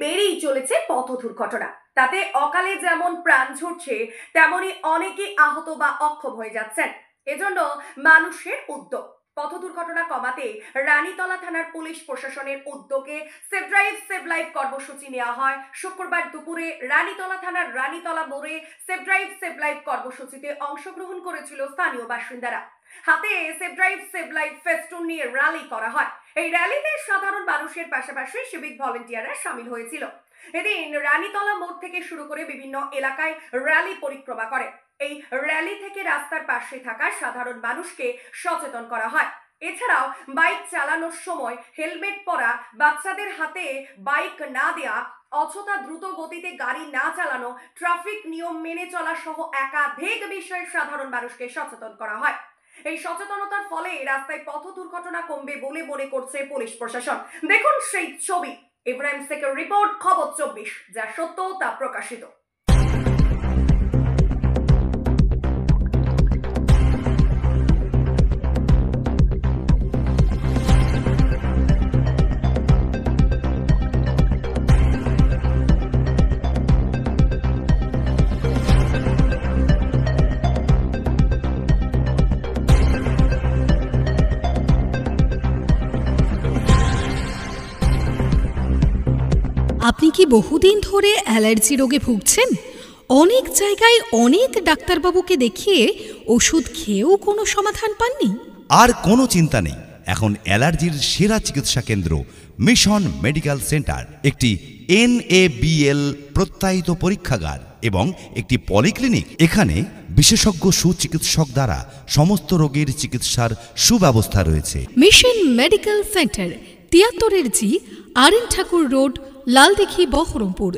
বেড়েই চলেছে পথ দুর্ঘটনা। তাতে অকালে যেমন প্রাণ ঝরছে, তেমনি অনেকে আহত বা অক্ষম হয়ে যাচ্ছেন। এজন্য মানুষের উদ্যোগ। পথ দুর্ঘটনা কমাতে রানীতলা থানার পুলিশ প্রশাসনের উদ্যোগে সেভ ড্রাইভ সেভ লাইফ কর্মসূচি নেওয়া হয়। শুক্রবার দুপুরে রানীতলা থানার রানীতলা মোড়ে সেভ ড্রাইভ সেভ লাইফ কর্মসূচিতে অংশগ্রহণ করেছিল স্থানীয় বাসিন্দারা। হাতে save drive save life festoon নিয়ে র্যালি করা হয়। এই র্যালিতে সাধারণ মানুষের পাশাপাশি সিভিক ভলেন্টিয়াররা শামিল হয়েছিল। এদিন রানীতলা মোড় থেকে শুরু করে বিভিন্ন এলাকায় র্যালি পরিক্রমা করে। এই র্যালি থেকে রাস্তার পাশে থাকা সাধারণ মানুষকে সচেতন করা হয়। এছাড়াও বাইক চালানোর সময় হেলমেট পরা, বাচ্চাদের হাতে বাইক না দেয়া, অযথা দ্রুত গতিতে গাড়ি না চালানো, ট্রাফিক নিয়ম মেনে চলা সহ একাধিক বিষয়ে সাধারণ মানুষকে সচেতন করা হয়। এই সচেতনতার ফলে রাস্তায় পথ দুর্ঘটনা কমবে বলে মনে করছে পুলিশ প্রশাসন। দেখুন সেই ছবি। ইব্রাহিম শেখের রিপোর্ট, খবর 24, যা সত্য তা প্রকাশিত। আপনি কি বহুদিন ধরে অ্যালার্জি রোগে ভুগছেন? অনেক জায়গায় অনেক ডাক্তারবাবুকে দেখিয়ে ওষুধ খেয়েও কোনো সমাধান পাননি? আর কোনো চিন্তা নেই। এখন অ্যালার্জির সেরা চিকিৎসা কেন্দ্র মিশন মেডিকেল সেন্টার, একটি NABL প্রত্যয়িত পরীক্ষাগার এবং একটি পলিক্লিনিক। এখানে বিশেষজ্ঞ সুচিকিৎসক দ্বারা সমস্ত রোগের চিকিৎসার সুব্যবস্থা রয়েছে। Mission medical centre, 73G, RN ঠাকুর রোড, লালদিঘি, বহরমপুর।